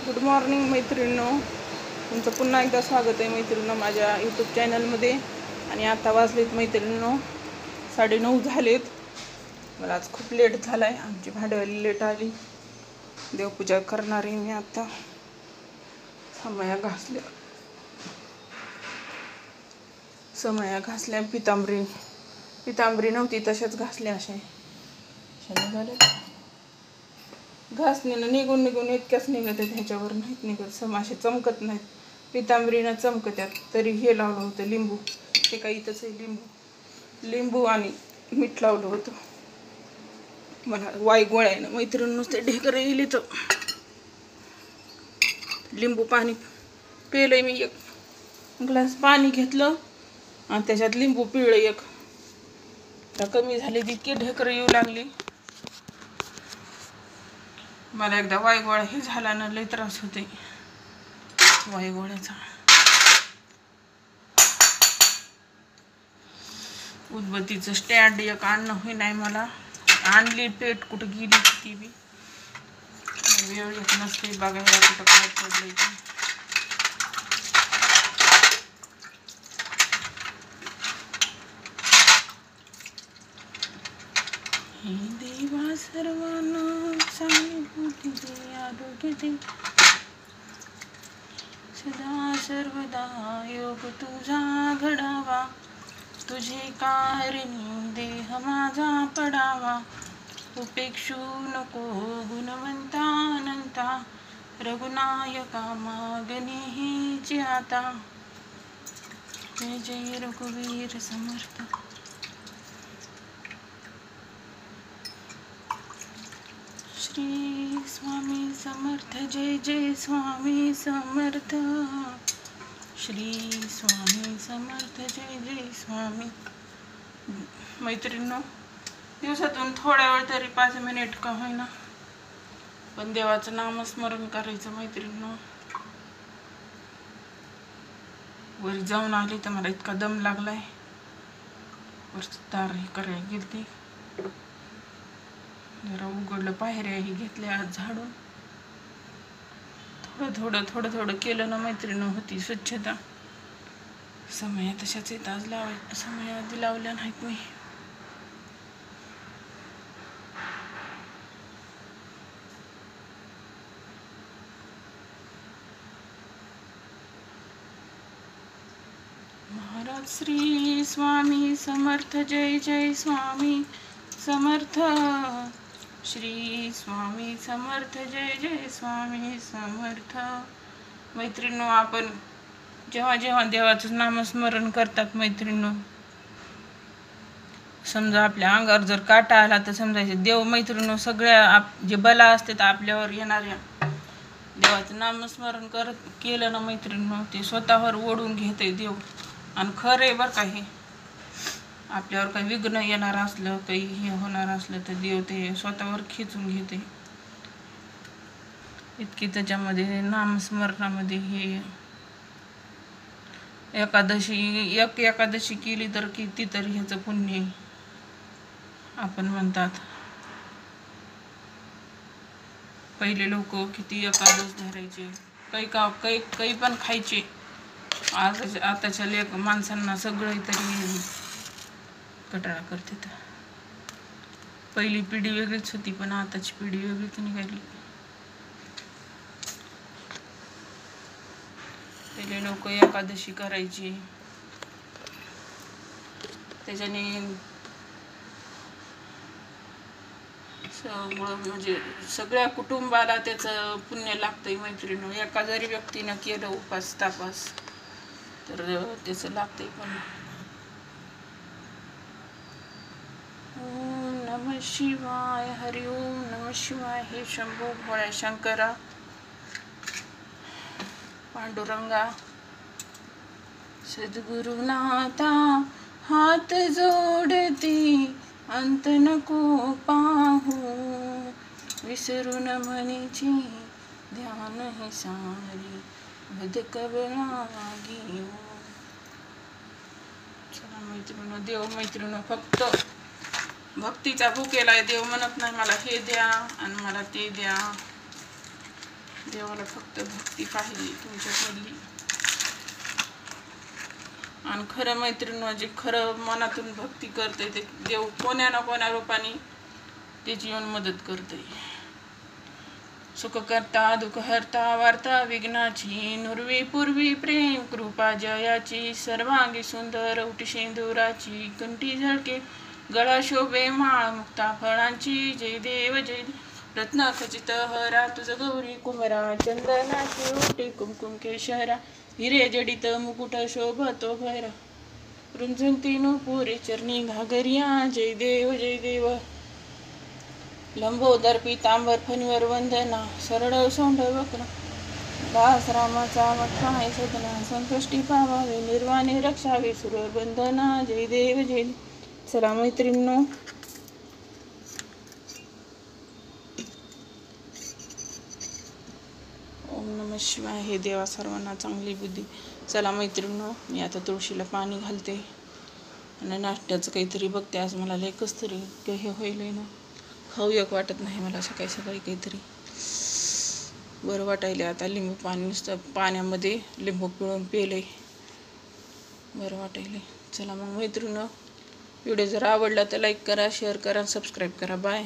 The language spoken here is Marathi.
गुड मॉर्निंग मैत्रिणींनो, तुमचं पुन्हा एकदा स्वागत आहे मैत्रिणींनो माझ्या यूट्यूब चॅनलमध्ये. आणि आता वाजलेत मैत्रिणींनो 9:30 झालेत. मला आज खूप लेट झाला आहे. आमची भांडवली लेट आली. देवपूजा करणार आहे मी आता. समया घासल्या पितांबरी नव्हती तशाच घासल्या. अशा झाल्या. घासणीनं निघून इतक्याच निघत आहेत, ह्याच्यावर नाहीत निघत. समाशे चमकत नाहीत. पितांबरीनं चमकत्यात. तरी हे लावलं होतं लिंबू. हे काही इथंच आहे लिंबू आणि मीठ लावलं होतं. मला वाई गोळ्यानं मैत्रीण नुसते ढेकर येईल. तर लिंबू पाणी पिलंय मी. एक ग्लास पाणी घेतलं आणि त्याच्यात लिंबू पिळलं एक. आता कमी झाली तितकी ढेकर येऊ लागली. मला एकदा वाईगोळा हे झाला ना, लय त्रास होते वाईगोळ्याचा. उदबत्तीचं स्टँड एक आणणं होई नाही मला. आणली पेट कुठं गेली ती बी. वेळ येत नसते बघायला कुठं काय पडलंय ते. हे देवा सर्वांना चांगली बुद्धी दे, आरोग्य दे, सदा सर्वदा योग तुझा घडावा, तुझे कारणी देह माझा पडावा, उपेक्षू नको गुणवंता अनंता, रघुनायका मागणे हेची आता. जय जय रघुवीर समर्थ. श्री स्वामी समर्थ. जय जय स्वामी समर्थ. श्री स्वामी समर्थ. जय जय स्वामी. मैत्रिणींनो, दिवसातून थोड्या वेळ तरी 5 मिनिट का होईना पण देवाचं नामस्मरण करायचं मैत्रिणींनो. वर जाऊन आली तर मला इतका दम लागलाय. वरचं दार हे करायला गेलते, जरा उघडलं. पायऱ्याही घेतल्या आज झाडून. थोडं थोडं केलं ना मैत्रिणी होती स्वच्छता. समया तशाच येत. आज समया आधी लावल्या नाहीत मी. महाराज श्री स्वामी समर्थ. जय जय स्वामी समर्थ. श्री स्वामी समर्थ. जय जय स्वामी समर्थ. मैत्रिणींनो, आपण जेव्हा देवाचं नामस्मरण करतात मैत्रिणींनो, समजा आपल्या अंगावर जर काटा आला तर समजायचं देव मैत्रिणींनो सगळ्या जे बला असतात आपल्यावर येणाऱ्या, देवाचं नामस्मरण केलं ना मैत्रिणींनो, ते स्वतःवर ओढून घेते देव. आणि खरं आहे बरं का हे. आपल्यावर काही विघ्न येणार असलं, काही हे होणार असलं तर देव ते स्वतःवर खेचून घेते. इतकी त्याच्यामध्ये नामस्मरणामध्ये हे एकादशी केली तर किती तरी ह्याचं पुण्य आपण म्हणतात. पहिले लोक किती एकादश धरायचे, काही पण खायचे. आताच्या माणसांना सगळं तरी कटाळा करते. पहिली पिढी वेगळीच होती पण आताची पिढी वेगळीच निघाली. पहिले लोक एकादशी करायची, त्याच्याने म्हणजे सगळ्या कुटुंबाला त्याचं पुण्य लागतंय मैत्रिणी. एका जरी व्यक्तीनं केलं उपास तापास तर त्याचं लागतंय. पण ओम नमः शिवाय. हरि ओम नमः शिवाय. हे शंभू भोळ्या शंकरा पांडुरंगा सद्गुरुनाथा हात जोडती, अंत नको पाहू, विसरून मनीची ध्यान ही सारी, भद कबळा घेऊ. चला मैत्रिणी, देव मैत्रिणी फक्त भक्तीचा भूकेला देव म्हणत नाही मला हे द्या आणि मला ते द्या. देवाला फक्त भक्ती पाहिजे तुमच्यामधली. आणि खरं मैत्रिणी जे खरं मनातून भक्ती करते ते देव कोण्या ना कोण्या रूपाने त्याची येऊन मदत करते. सुख करता दुःख हरता वार्ता विघ्नाची नुरवी पूर्वी प्रेम कृपा जयाची सर्वांगी सुंदर उटी शेंदुराची कंठी झळके गळा शोभे माळ मुक्ता फळांची जय देव जय रत्न खचित हरा तुझ गौरी कुमरा चंदनाची ओटी कुमकुम केशरा हिरे जडित मुकुट शोभतो भैरा रुंजंती नुपुरी चरणी घागरिया जय देव लंबोदर पीतांबर फणीवर वंदना सरळ सोंड वक्र दास रामाचा मठा आहे सदना संकष्टी पावावे निर्वाणे रक्षावे सुर बंधना जय देव. चला मैत्रिणींनो, ओम नमः शिवाय. हे देवा सर्वांना चांगली बुद्धी. चला मैत्रिणींनो, मी आता तुळशीला पाणी घालते आणि नाश्त्याचं काहीतरी बघते. आज मला लेकच तरी हे होईल ना, खाऊ एक वाटत नाही मला सकाळी सकाळी काहीतरी बरं वाटायले. आता लिंबू पाणी नुसतं पाण्यामध्ये लिंबू पिळून पिले बरं वाटायले. चला मग मैत्रिणींनो, व्हिडिओ जर आवडला तर लाईक करा, शेअर करा, सबस्क्राईब करा. बाय.